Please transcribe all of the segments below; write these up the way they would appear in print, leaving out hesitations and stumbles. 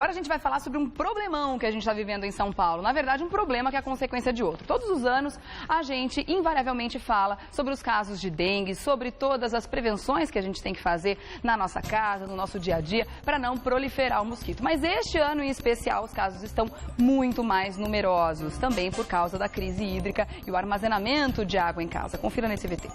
Agora a gente vai falar sobre um problemão que a gente está vivendo em São Paulo. Na verdade, um problema que é a consequência de outro. Todos os anos, a gente invariavelmente fala sobre os casos de dengue, sobre todas as prevenções que a gente tem que fazer na nossa casa, no nosso dia a dia, para não proliferar o mosquito. Mas este ano, em especial, os casos estão muito mais numerosos, também por causa da crise hídrica e o armazenamento de água em casa. Confira nesse VT.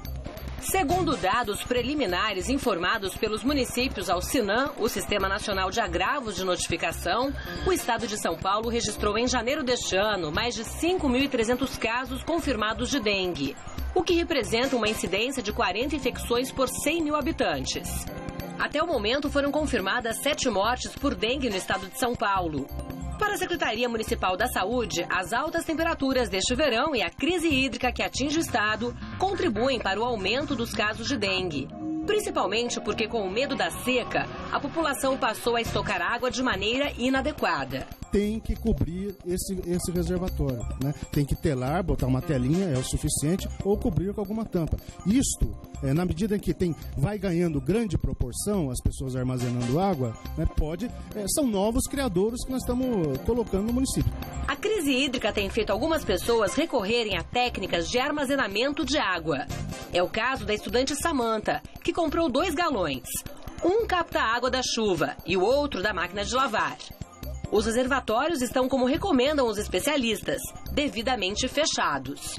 Segundo dados preliminares informados pelos municípios ao SINAM, o Sistema Nacional de Agravos de Notificação, o estado de São Paulo registrou em janeiro deste ano mais de 5.300 casos confirmados de dengue, o que representa uma incidência de 40 infecções por 100 mil habitantes. Até o momento foram confirmadas 7 mortes por dengue no estado de São Paulo. Para a Secretaria Municipal da Saúde, as altas temperaturas deste verão e a crise hídrica que atinge o estado contribuem para o aumento dos casos de dengue. Principalmente porque, com o medo da seca, a população passou a estocar água de maneira inadequada. Tem que cobrir esse reservatório, né? Tem que telar, botar uma telinha, é o suficiente, ou cobrir com alguma tampa. Isto, na medida em que vai ganhando grande proporção, as pessoas armazenando água, né, são novos criadouros que nós estamos colocando no município. A crise hídrica tem feito algumas pessoas recorrerem a técnicas de armazenamento de água. É o caso da estudante Samantha, que comprou 2 galões. Um capta a água da chuva e o outro da máquina de lavar. Os reservatórios estão como recomendam os especialistas, devidamente fechados.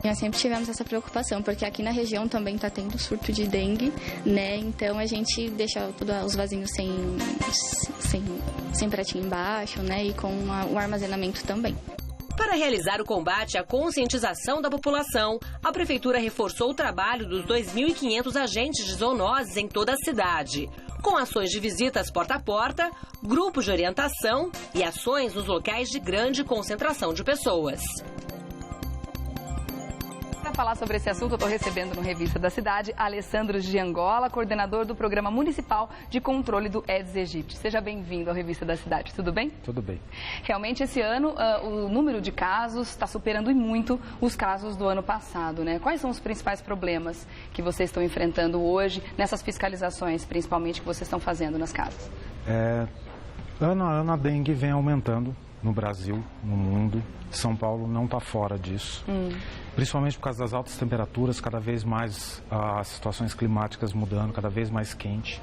Nós sempre tivemos essa preocupação, porque aqui na região também está tendo surto de dengue, né? Então a gente deixa os vasinhos sem pratinho embaixo, né? E com o armazenamento também. Para realizar o combate à conscientização da população, a Prefeitura reforçou o trabalho dos 2.500 agentes de zoonoses em toda a cidade, com ações de visitas porta a porta, grupos de orientação e ações nos locais de grande concentração de pessoas. Para falar sobre esse assunto, eu estou recebendo no Revista da Cidade Alessandro Giangola, coordenador do Programa Municipal de Controle do Aedes aegypti. Seja bem-vindo ao Revista da Cidade, tudo bem? Tudo bem. Realmente, esse ano, o número de casos está superando muito os casos do ano passado, né? Quais são os principais problemas que vocês estão enfrentando hoje, nessas fiscalizações, principalmente, que vocês estão fazendo nas casas? Ano a ano a dengue vem aumentando no Brasil, no mundo. São Paulo não está fora disso. Principalmente por causa das altas temperaturas, cada vez mais as situações climáticas mudando, cada vez mais quente.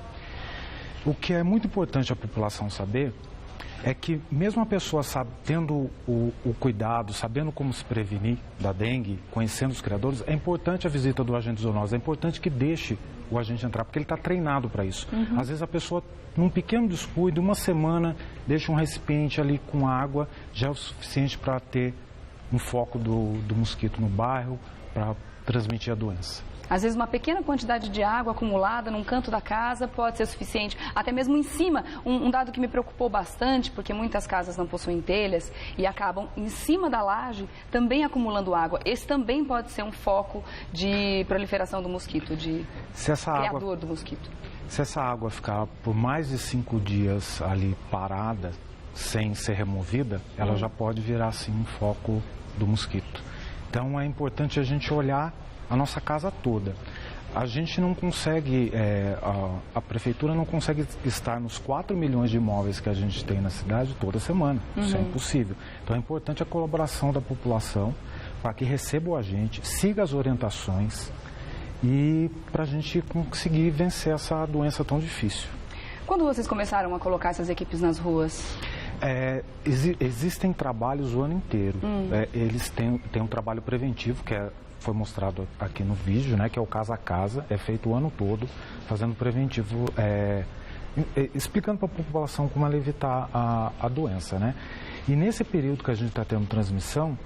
O que é muito importante a população saber é que mesmo a pessoa tendo o cuidado, sabendo como se prevenir da dengue, conhecendo os criadores, é importante a visita do agente zoonose, é importante que deixe o agente entrar, porque ele está treinado para isso. Às vezes a pessoa, num pequeno descuido, uma semana, deixa um recipiente ali com água, já é o suficiente para ter um foco do mosquito no bairro, para transmitir a doença. Às vezes uma pequena quantidade de água acumulada num canto da casa pode ser suficiente, até mesmo em cima. Um dado que me preocupou bastante, porque muitas casas não possuem telhas e acabam em cima da laje também acumulando água. Esse também pode ser um foco de proliferação do mosquito, criador do mosquito. Se essa água ficar por mais de 5 dias ali parada, sem ser removida, ela já pode virar assim um foco do mosquito. Então é importante a gente olhar a nossa casa toda. A gente não consegue, a prefeitura não consegue estar nos 4 milhões de imóveis que a gente tem na cidade toda semana. Isso é impossível. Então é importante a colaboração da população para que receba o agente, siga as orientações e para a gente conseguir vencer essa doença tão difícil. Quando vocês começaram a colocar essas equipes nas ruas? Existem trabalhos o ano inteiro. Eles têm um trabalho preventivo, que foi mostrado aqui no vídeo, né, que é o casa a casa, é feito o ano todo, fazendo preventivo, explicando para a população como ela evitar a doença, né? E nesse período que a gente está tendo transmissão,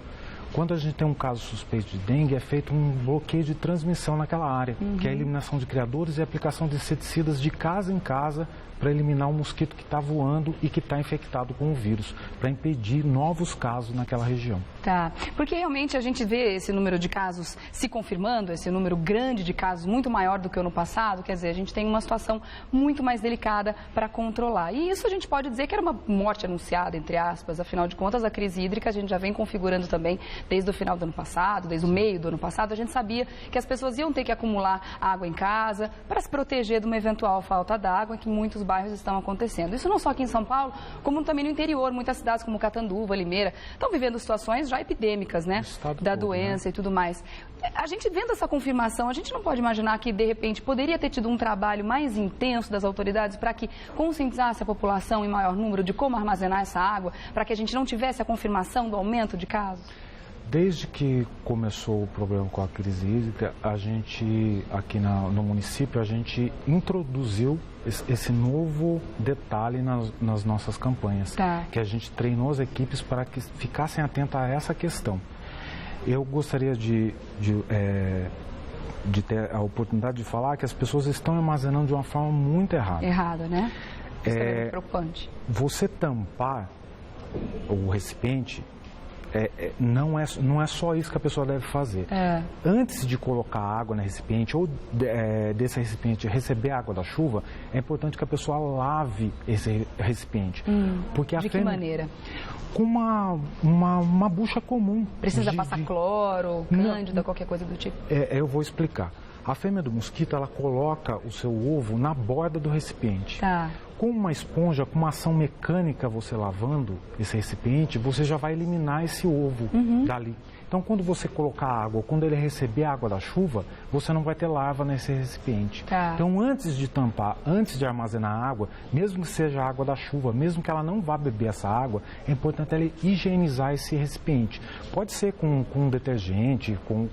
quando a gente tem um caso suspeito de dengue, é feito um bloqueio de transmissão naquela área, que é a eliminação de criadores e a aplicação de inseticidas de casa em casa para eliminar o mosquito que está voando e que está infectado com o vírus, para impedir novos casos naquela região. Tá, porque realmente a gente vê esse número de casos se confirmando, esse número grande de casos, muito maior do que o ano passado, quer dizer, a gente tem uma situação muito mais delicada para controlar. E isso a gente pode dizer que era uma morte anunciada, entre aspas, afinal de contas, a crise hídrica a gente já vem configurando também desde o final do ano passado, desde o meio do ano passado, a gente sabia que as pessoas iam ter que acumular água em casa para se proteger de uma eventual falta d'água que em muitos bairros estão acontecendo. Isso não só aqui em São Paulo, como também no interior, muitas cidades como Catanduva, Limeira, estão vivendo situações já epidêmicas, né, da doença, né, e tudo mais. A gente vendo essa confirmação, a gente não pode imaginar que, de repente, poderia ter tido um trabalho mais intenso das autoridades para que conscientizasse a população em maior número de como armazenar essa água, para que a gente não tivesse a confirmação do aumento de casos? Desde que começou o problema com a crise hídrica, a gente, aqui no município, a gente introduziu esse novo detalhe nas nossas campanhas, que a gente treinou as equipes para que ficassem atentas a essa questão. Eu gostaria de ter a oportunidade de falar que as pessoas estão armazenando de uma forma muito errada. Errada, né? Isso é preocupante. Você tampar o recipiente, não é só isso que a pessoa deve fazer. Antes de colocar água no recipiente ou desse recipiente receber água da chuva, é importante que a pessoa lave esse recipiente. Porque de que maneira? Com uma bucha comum. Precisa passar cloro, cândida, qualquer coisa do tipo? Eu vou explicar. A fêmea do mosquito, ela coloca o seu ovo na borda do recipiente. Tá. Com uma esponja, com uma ação mecânica, você lavando esse recipiente, você já vai eliminar esse ovo dali. Então, quando você colocar água, quando ele receber a água da chuva, você não vai ter larva nesse recipiente. Tá. Então, antes de tampar, antes de armazenar a água, mesmo que seja a água da chuva, mesmo que ela não vá beber essa água, é importante ela higienizar esse recipiente. Pode ser com detergente, com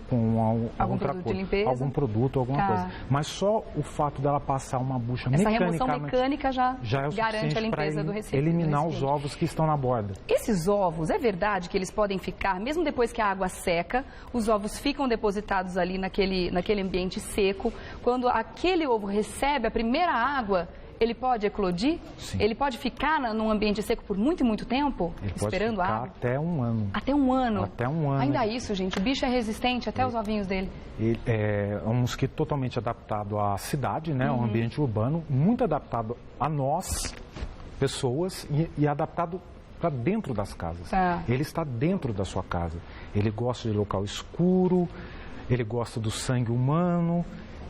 algum produto de limpeza? Algum produto, alguma coisa. Mas só o fato dela passar uma bucha mecânica... Essa remoção mecânica já é o garante a limpeza do recipiente. Eliminar os ovos que estão na borda. Esses ovos, é verdade que eles podem ficar, mesmo depois que a água seca, os ovos ficam depositados ali naquele ambiente seco. Quando aquele ovo recebe a primeira água, ele pode eclodir? Sim. Ele pode ficar num ambiente seco por muito, muito tempo? Ele esperando pode ficar água? Até um ano. Até um ano? Até um ano. Ainda isso, gente, o bicho é resistente até os ovinhos dele. Ele é um mosquito totalmente adaptado à cidade, né? Um ambiente urbano, muito adaptado a nós, pessoas, e adaptado para dentro das casas. Ele está dentro da sua casa. Ele gosta de local escuro, ele gosta do sangue humano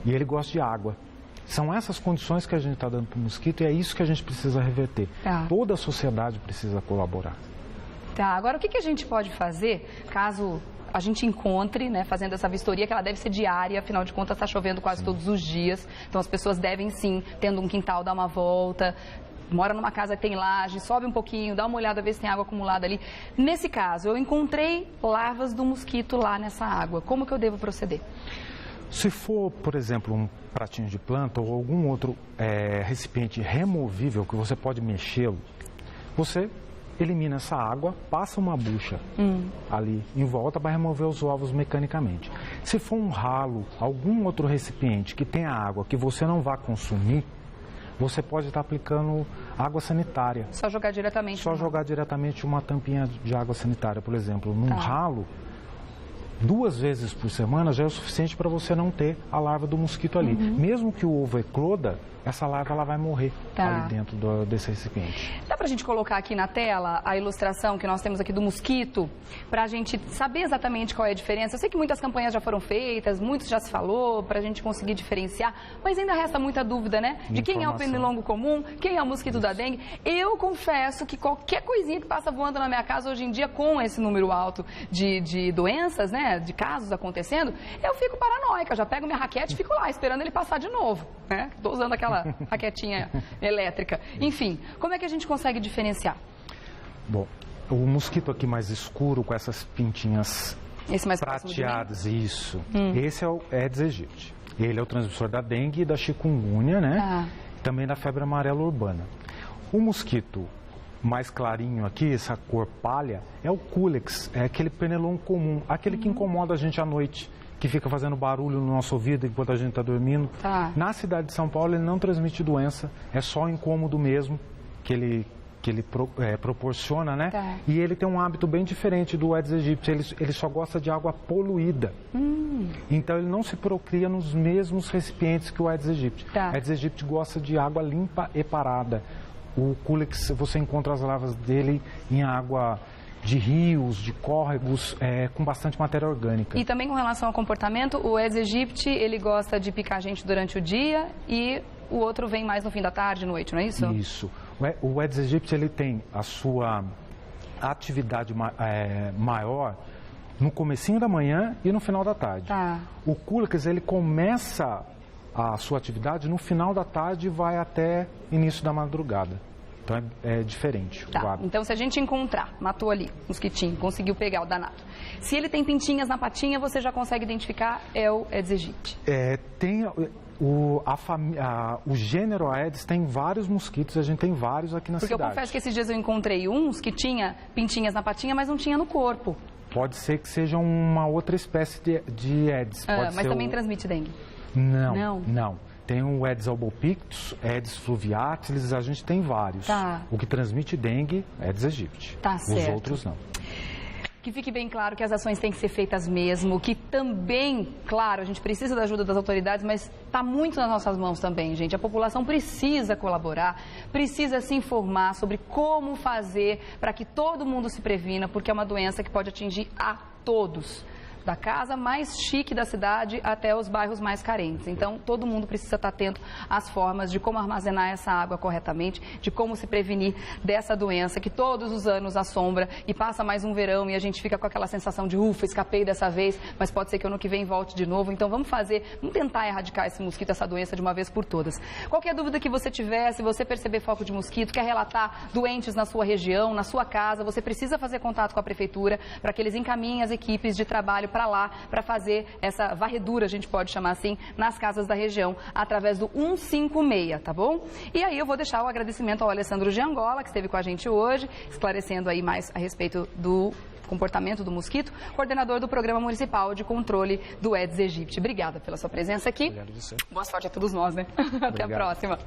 e ele gosta de água. São essas condições que a gente está dando para o mosquito e é isso que a gente precisa reverter. Toda a sociedade precisa colaborar. Agora, o que a gente pode fazer caso a gente encontre, né, fazendo essa vistoria, que ela deve ser diária, afinal de contas está chovendo quase todos os dias, então as pessoas devem sim, tendo um quintal, dar uma volta, mora numa casa que tem laje, sobe um pouquinho, dá uma olhada, vê se tem água acumulada ali. Nesse caso, eu encontrei larvas do mosquito lá nessa água, como que eu devo proceder? Se for, por exemplo, um pratinho de planta ou algum outro recipiente removível que você pode mexê-lo, você elimina essa água, passa uma bucha ali em volta para remover os ovos mecanicamente. Se for um ralo, algum outro recipiente que tenha água que você não vá consumir, você pode estar aplicando água sanitária. Só jogar diretamente? Só jogar diretamente uma tampinha de água sanitária, por exemplo, num ralo. 2 vezes por semana já é o suficiente para você não ter a larva do mosquito ali. Mesmo que o ovo ecloda, essa larva ela vai morrer ali dentro desse recipiente. Dá para a gente colocar aqui na tela a ilustração que nós temos aqui do mosquito, para a gente saber exatamente qual é a diferença? Eu sei que muitas campanhas já foram feitas, muitos já se falou, para a gente conseguir diferenciar, mas ainda resta muita dúvida, né? De quem é o pernilongo comum, quem é o mosquito da dengue. Eu confesso que qualquer coisinha que passa voando na minha casa hoje em dia, com esse número alto de doenças, né, de casos acontecendo, eu fico paranoica, já pego minha raquete e fico lá esperando ele passar de novo, né? Estou usando aquela raquetinha elétrica. Enfim, como é que a gente consegue diferenciar? Bom, o mosquito aqui mais escuro, com essas pintinhas prateadas, isso. Esse é o Aedes aegypti. Ele é o transmissor da dengue e da chikungunya, né? Também da febre amarela urbana. O mosquito mais clarinho aqui, essa cor palha, é o Culex, é aquele pernilongo comum, aquele que incomoda a gente à noite, que fica fazendo barulho no nosso ouvido enquanto a gente está dormindo. Na cidade de São Paulo ele não transmite doença, é só incômodo mesmo que ele que ele proporciona, né? Tá. E ele tem um hábito bem diferente do Aedes aegypti, ele só gosta de água poluída. Então ele não se procria nos mesmos recipientes que o Aedes aegypti. Tá. O Aedes aegypti gosta de água limpa e parada. O Culex, você encontra as larvas dele em água de rios, de córregos, com bastante matéria orgânica. E também com relação ao comportamento, o Aedes aegypti, ele gosta de picar a gente durante o dia e o outro vem mais no fim da tarde, noite, não é isso? Isso. O Aedes aegypti, ele tem a sua atividade maior no comecinho da manhã e no final da tarde. Tá. O Culex, ele começa a sua atividade no final da tarde e vai até início da madrugada. Então é diferente o Tá, hábito. então se a gente encontrar, matou ali, mosquitinho, conseguiu pegar o danado. Se ele tem pintinhas na patinha, você já consegue identificar, é o Aedes aegypti. Tem o gênero Aedes tem vários mosquitos, a gente tem vários aqui na Porque cidade. eu confesso que esses dias eu encontrei uns que tinha pintinhas na patinha, mas não tinha no corpo. Pode ser que seja uma outra espécie de Aedes. Pode Mas ser também transmite dengue. Não. Tem o Aedes albopictus, Aedes fluviatilis, a gente tem vários. Tá. O que transmite dengue é Aedes aegypti. Tá Os certo. outros não. Que fique bem claro que as ações têm que ser feitas mesmo, que também, claro, a gente precisa da ajuda das autoridades, mas está muito nas nossas mãos também, gente. A população precisa colaborar, precisa se informar sobre como fazer para que todo mundo se previna, porque é uma doença que pode atingir a todos. Da casa mais chique da cidade até os bairros mais carentes. Então, todo mundo precisa estar atento às formas de como armazenar essa água corretamente, de como se prevenir dessa doença que todos os anos assombra e passa mais um verão e a gente fica com aquela sensação de ufa, escapei dessa vez, mas pode ser que ano que vem volte de novo. Então, vamos tentar erradicar esse mosquito, essa doença de uma vez por todas. Qualquer dúvida que você tiver, se você perceber foco de mosquito, quer relatar doentes na sua região, na sua casa, você precisa fazer contato com a prefeitura para que eles encaminhem as equipes de trabalho para lá, para fazer essa varredura, a gente pode chamar assim, nas casas da região, através do 156, tá bom? E aí eu vou deixar o agradecimento ao Alessandro Giangola, que esteve com a gente hoje, esclarecendo aí mais a respeito do comportamento do mosquito, coordenador do Programa Municipal de Controle do Aedes aegypti. Obrigada pela sua presença aqui. Obrigado a você. Boa sorte a todos nós, né? Até a próxima.